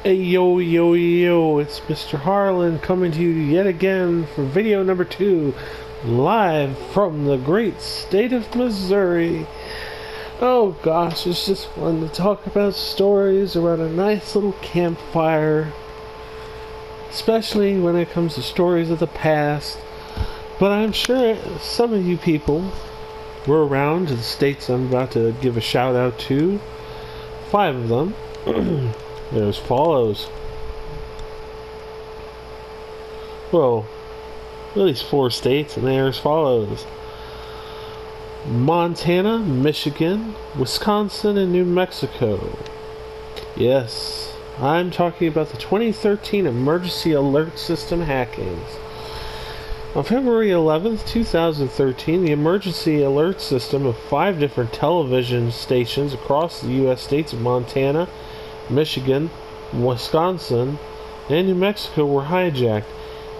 Hey yo yo yo, it's Mr. Harland coming to you yet again for video number 2, live from the great state of Missouri. Oh gosh, it's just fun to talk about stories around a nice little campfire, especially when it comes to stories of the past. But I'm sure some of you people were around the states I'm about to give a shout out to. 5 of them. As follows. Well, at least 4 states, and they're as follows: Montana, Michigan, Wisconsin, and New Mexico. Yes, I'm talking about the 2013 Emergency Alert System hackings. On February 11th, 2013, the Emergency Alert System of 5 different television stations across the U.S. states of Montana, Michigan, Wisconsin, and New Mexico were hijacked,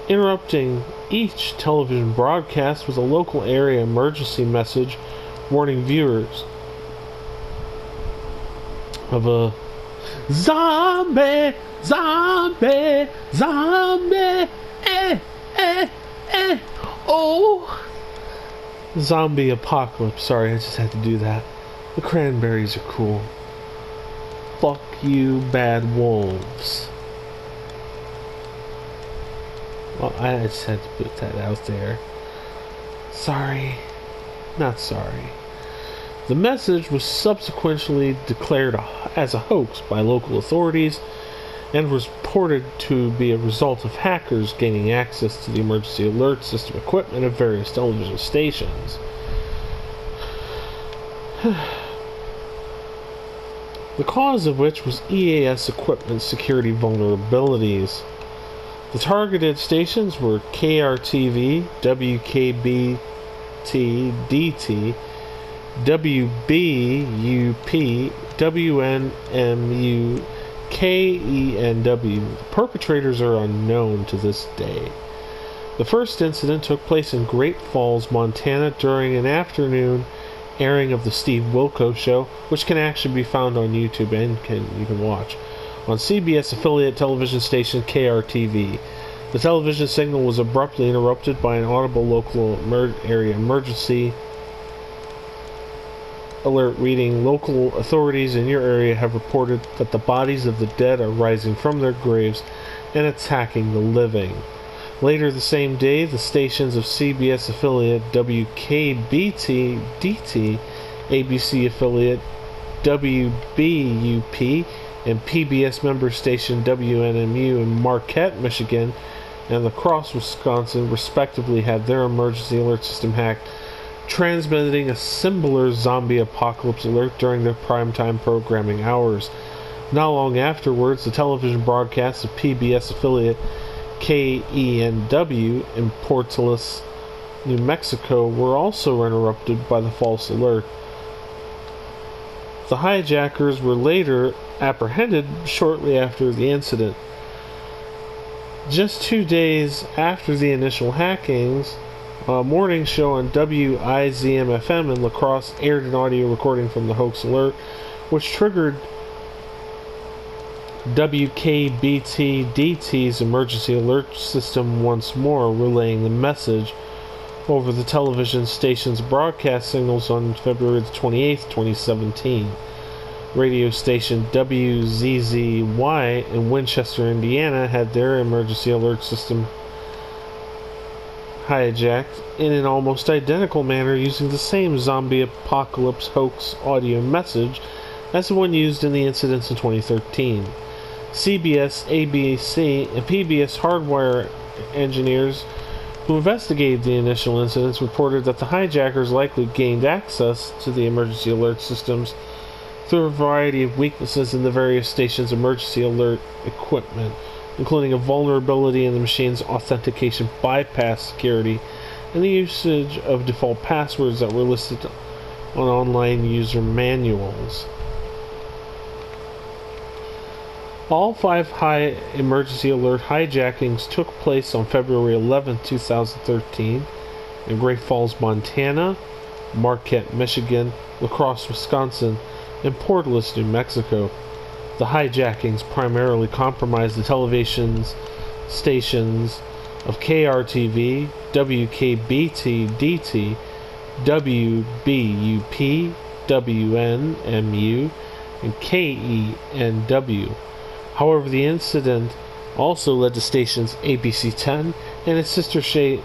interrupting each television broadcast with a local area emergency message warning viewers of a zombie, zombie, zombie, oh, zombie apocalypse. Sorry, I just had to do that. The cranberries are cool. Fuck you, bad wolves. Well, I just had to put that out there. Sorry. Not sorry. The message was subsequently declared as a hoax by local authorities and was reported to be a result of hackers gaining access to the emergency alert system equipment of various television stations. The cause of which was EAS equipment security vulnerabilities. The targeted stations were KRTV, WKBT, DT, WBUP, WNMU, KENW. The perpetrators are unknown to this day. The first incident took place in Great Falls, Montana during an afternoon airing of the Steve Wilkos Show, which can actually be found on YouTube and you can watch on CBS affiliate television station KRTV. The television signal was abruptly interrupted by an audible local area emergency alert reading, "Local authorities in your area have reported that the bodies of the dead are rising from their graves and attacking the living." Later the same day, the stations of CBS affiliate WKBT DT, ABC affiliate WBUP, and PBS member station WNMU in Marquette, Michigan, and La Crosse, Wisconsin, respectively had their emergency alert system hacked, transmitting a similar zombie apocalypse alert during their primetime programming hours. Not long afterwards, the television broadcasts of PBS affiliate KENW in Portales, New Mexico were also interrupted by the false alert. The hijackers were later apprehended shortly after the incident. Just 2 days after the initial hackings, a morning show on WIZM-FM in La Crosse aired an audio recording from the hoax alert, which triggered WKBT-DT's emergency alert system once more, relaying the message over the television station's broadcast signals on February 28, 2017. Radio station WZZY in Winchester, Indiana had their emergency alert system hijacked in an almost identical manner using the same zombie apocalypse hoax audio message as the one used in the incidents in 2013. CBS, ABC, and PBS hardware engineers who investigated the initial incidents reported that the hijackers likely gained access to the emergency alert systems through a variety of weaknesses in the various stations' emergency alert equipment, including a vulnerability in the machine's authentication bypass security and the usage of default passwords that were listed on online user manuals. All 5 high emergency alert hijackings took place on February 11, 2013 in Great Falls, Montana, Marquette, Michigan, La Crosse, Wisconsin, and Portales, New Mexico. The hijackings primarily compromised the television stations of KRTV, WKBT-DT, WBUP, WNMU, and KENW. However, the incident also led to stations ABC 10 and its sister station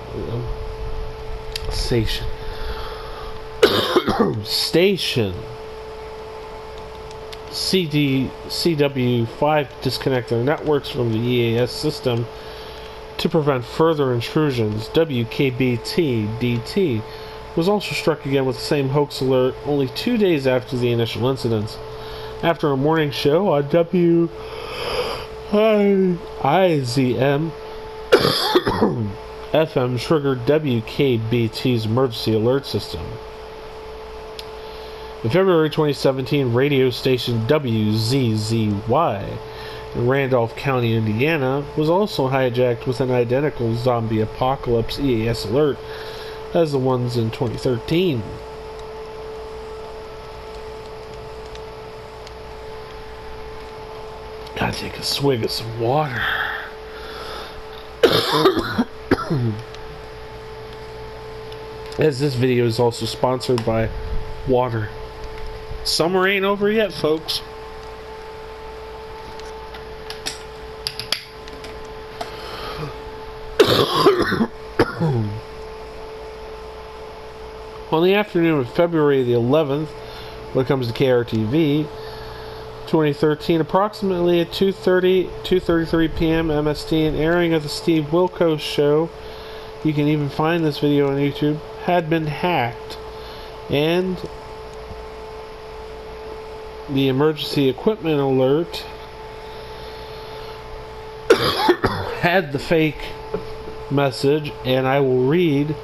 CW5 disconnect their networks from the EAS system to prevent further intrusions. WKBT-DT was also struck again with the same hoax alert only 2 days after the initial incidents. After a morning show on WIZM FM triggered WKBT's emergency alert system. In February 2017, radio station WZZY in Randolph County, Indiana, was also hijacked with an identical zombie apocalypse EAS alert as the ones in 2013. Gotta take a swig of some water. As this video is also sponsored by water. Summer ain't over yet, folks. On the afternoon of February the 11th, when it comes to KRTV, 2013, approximately at 2:33 p.m. MST, an airing of the Steve Wilkos show, you can even find this video on YouTube, had been hacked, and the emergency equipment alert had the fake message, and I will read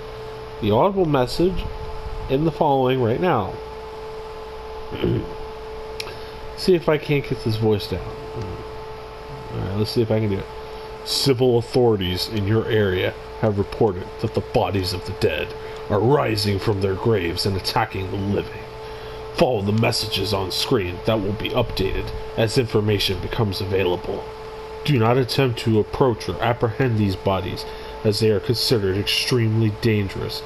the audible message in the following right now. See if I can't get this voice down. Alright, let's see if I can do it. Civil authorities in your area have reported that the bodies of the dead are rising from their graves and attacking the living. Follow the messages on screen that will be updated as information becomes available. Do not attempt to approach or apprehend these bodies as they are considered extremely dangerous.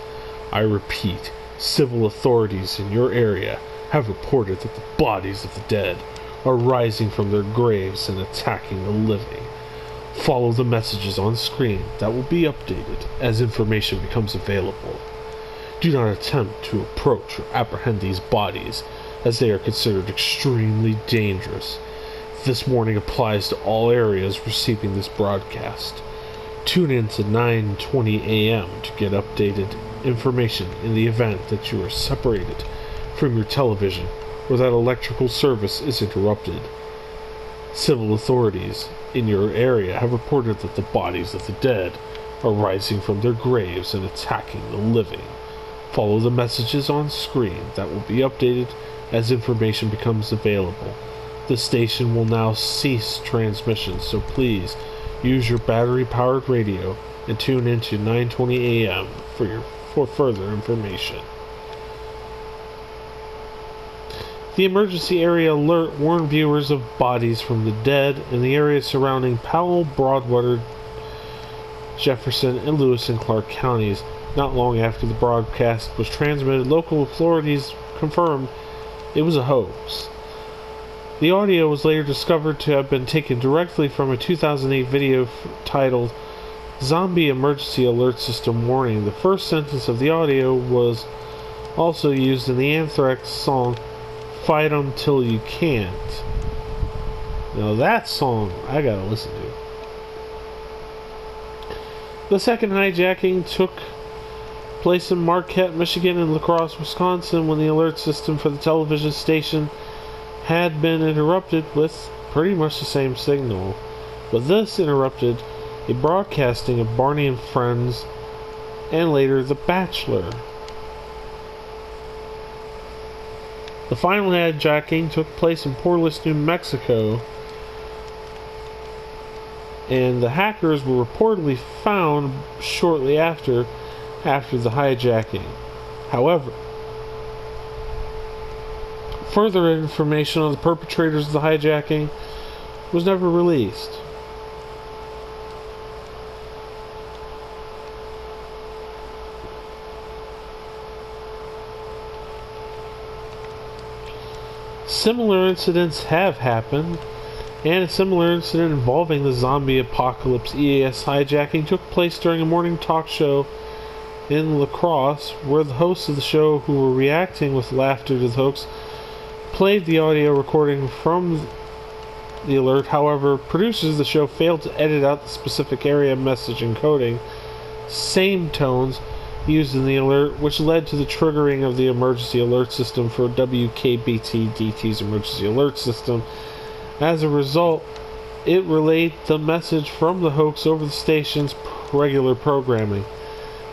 I repeat, civil authorities in your area have reported that the bodies of the dead are rising from their graves and attacking the living. Follow the messages on screen that will be updated as information becomes available. Do not attempt to approach or apprehend these bodies as they are considered extremely dangerous. This warning applies to all areas receiving this broadcast. Tune in to 9:20 a.m. to get updated information in the event that you are separated from your television or that electrical service is interrupted. Civil authorities in your area have reported that the bodies of the dead are rising from their graves and attacking the living. Follow the messages on screen that will be updated as information becomes available. The station will now cease transmission, so please use your battery-powered radio and tune into 9:20 a.m. for further information. The emergency area alert warned viewers of bodies from the dead in the area surrounding Powell, Broadwater, Jefferson, and Lewis and Clark counties. Not long after the broadcast was transmitted, local authorities confirmed it was a hoax. The audio was later discovered to have been taken directly from a 2008 video titled Zombie Emergency Alert System Warning. The first sentence of the audio was also used in the Anthrax song Fight 'em Till You Can't. Now that song I gotta listen to. The second hijacking took place in Marquette, Michigan and La Crosse, Wisconsin, when the alert system for the television station had been interrupted with pretty much the same signal. But this interrupted a broadcasting of Barney and Friends and later The Bachelor. The final hijacking took place in Portland, New Mexico, and the hackers were reportedly found shortly after the hijacking. However, further information on the perpetrators of the hijacking was never released. Similar incidents have happened, and a similar incident involving the zombie apocalypse EAS hijacking took place during a morning talk show in La Crosse, where the hosts of the show, who were reacting with laughter to the hoax, played the audio recording from the alert. However, producers of the show failed to edit out the specific area message encoding same tones used in the alert, which led to the triggering of the emergency alert system for WKBT-DT's emergency alert system. As a result, it relayed the message from the hoax over the station's regular programming.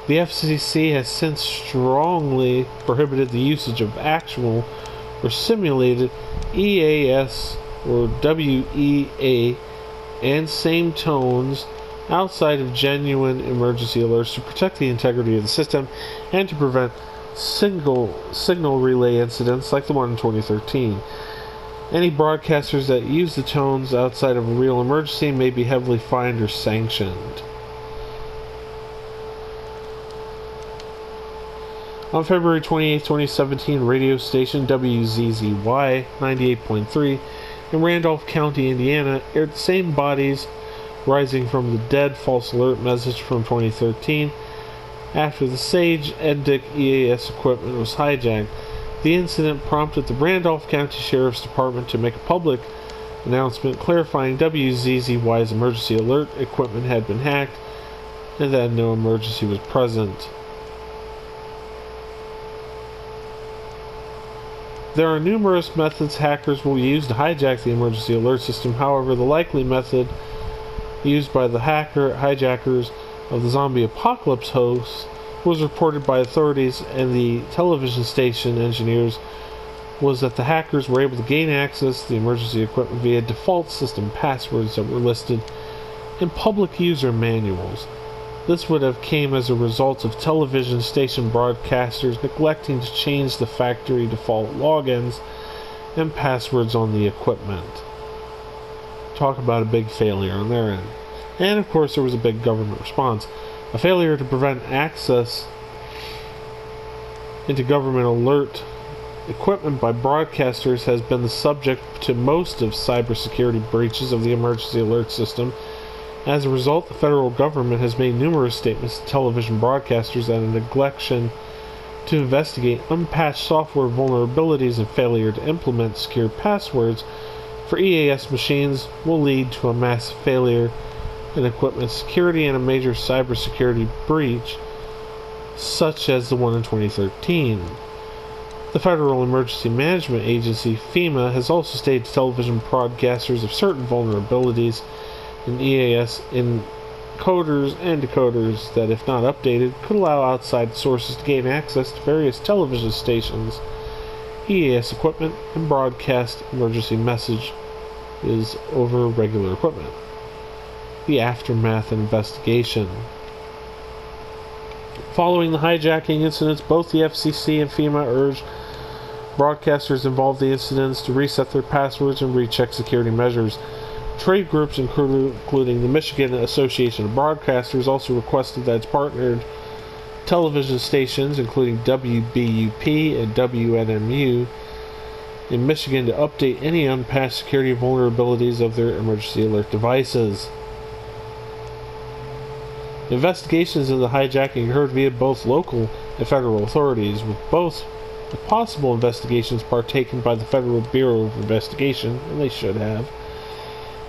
The FCC has since strongly prohibited the usage of actual or simulated EAS or WEA and same tones outside of genuine emergency alerts to protect the integrity of the system and to prevent signal relay incidents like the one in 2013. Any broadcasters that use the tones outside of a real emergency may be heavily fined or sanctioned. On February 28, 2017, radio station WZZY 98.3 in Randolph County, Indiana, aired the same bodies rising from the dead false alert message from 2013 after the Sage Endic EAS equipment was hijacked. The incident prompted the Randolph County Sheriff's Department to make a public announcement clarifying WZZY's emergency alert equipment had been hacked and that no emergency was present. There are numerous methods hackers will use to hijack the emergency alert system. However, the likely method used by the hijackers of the zombie apocalypse hoax was reported by authorities and the television station engineers was that the hackers were able to gain access to the emergency equipment via default system passwords that were listed in public user manuals. This would have came as a result of television station broadcasters neglecting to change the factory default logins and passwords on the equipment. Talk about a big failure on their end. And of course there was a big government response. A failure to prevent access into government alert equipment by broadcasters has been the subject to most of cybersecurity breaches of the emergency alert system. As a result, the federal government has made numerous statements to television broadcasters that a neglection to investigate unpatched software vulnerabilities and failure to implement secure passwords for EAS machines will lead to a massive failure in equipment security and a major cybersecurity breach, such as the one in 2013. The Federal Emergency Management Agency, FEMA, has also stated to television broadcasters of certain vulnerabilities in EAS encoders and decoders that, if not updated, could allow outside sources to gain access to various television stations, EAS equipment, and broadcast emergency messages over regular equipment. The aftermath and investigation. Following the hijacking incidents, both the FCC and FEMA urged broadcasters involved in the incidents to reset their passwords and recheck security measures. Trade groups, including the Michigan Association of Broadcasters, also requested that its partnered television stations, including WBUP and WNMU, in Michigan to update any unpatched security vulnerabilities of their emergency alert devices. Investigations into the hijacking occurred via both local and federal authorities, with both the possible investigations partaken by the Federal Bureau of Investigation, and they should have,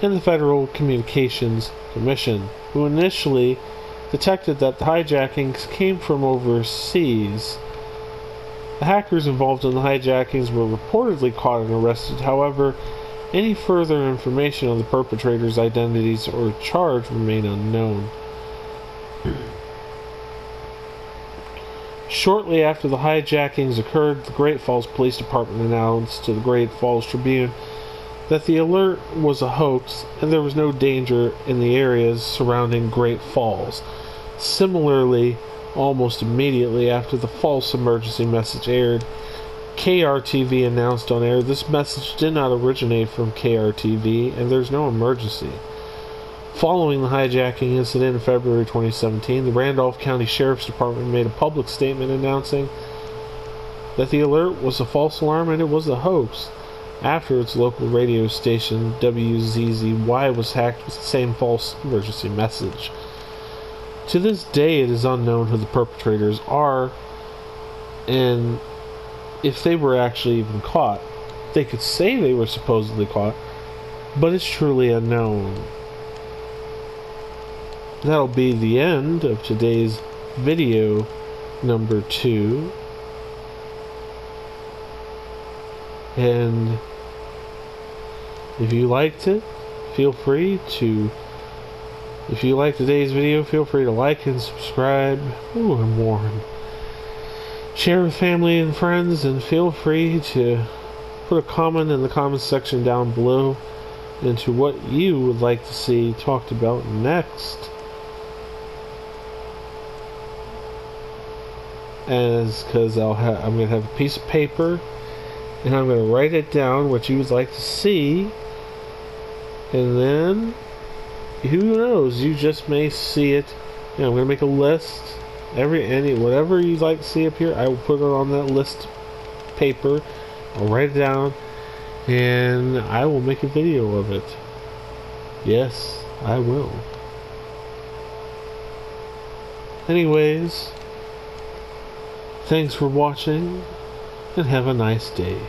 and the Federal Communications Commission, who initially detected that the hijackings came from overseas. The hackers involved in the hijackings were reportedly caught and arrested. However, any further information on the perpetrators' identities or charge remain unknown. Shortly after the hijackings occurred, the Great Falls Police Department announced to the Great Falls Tribune that the alert was a hoax and there was no danger in the areas surrounding Great Falls. Similarly, almost immediately after the false emergency message aired, KRTV announced on air this message did not originate from KRTV and there's no emergency. Following the hijacking incident in February 2017, the Randolph County Sheriff's Department made a public statement announcing that the alert was a false alarm and it was a hoax. After its local radio station WZZY was hacked with the same false emergency message. To this day, it is unknown who the perpetrators are and if they were actually even caught. They could say they were supposedly caught, but it's truly unknown. That'll be the end of today's video number 2. And if you liked it, feel free to, if you liked today's video, feel free to like and subscribe. Ooh, I'm warm. Share with family and friends, and feel free to put a comment in the comments section down below into what you would like to see talked about next. Because I'm going to have a piece of paper and I'm going to write it down what you would like to see, and then who knows, you just may see it. I'm going to make a list. Whatever you'd like to see up here, I will put it on that list paper. I'll write it down and I will make a video of it. Yes, I will. Anyways, thanks for watching, and have a nice day.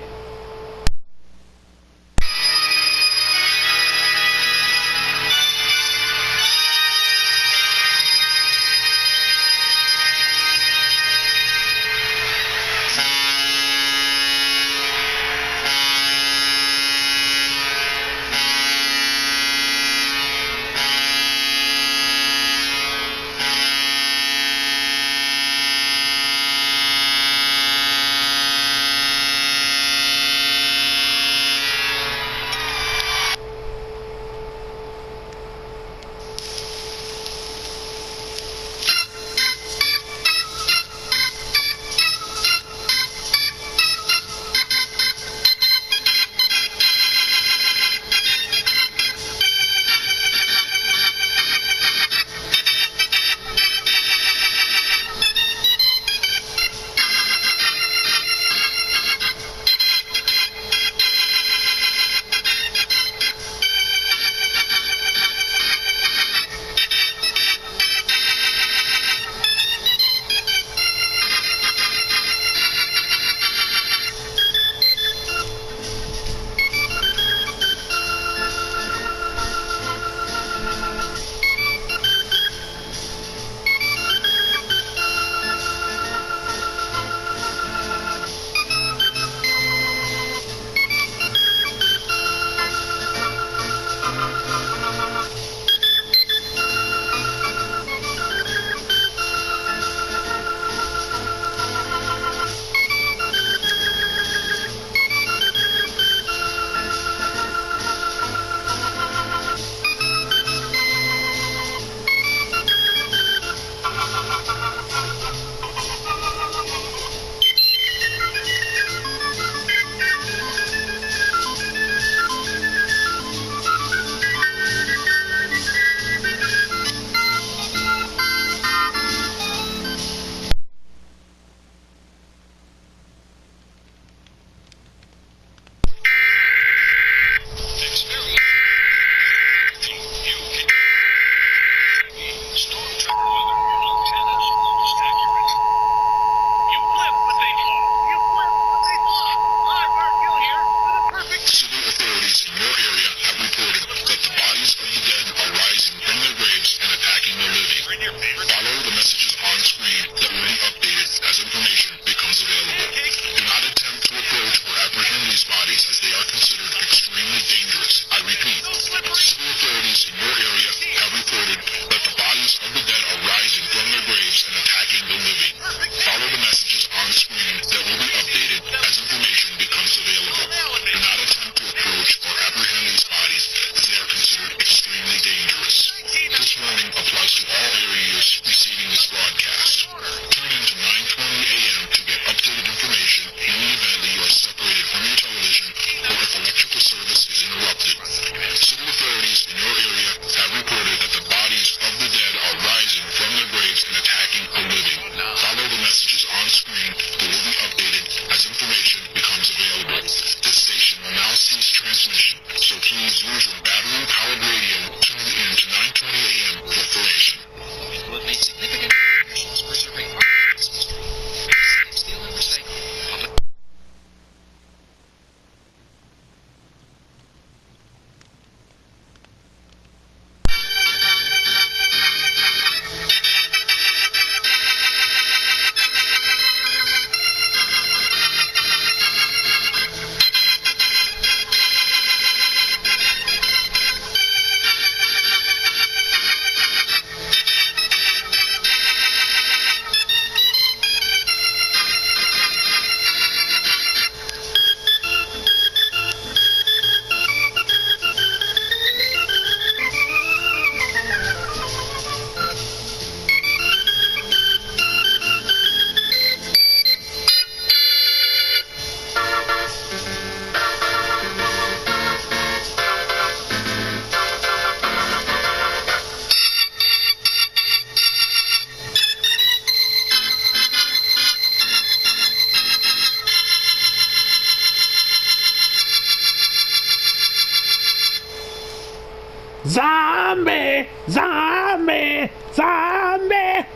Zombie! Zombie! Zombie!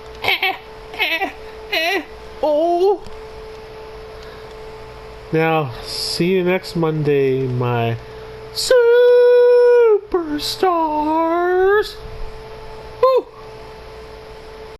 Oh! Now, see you next Monday, my superstars!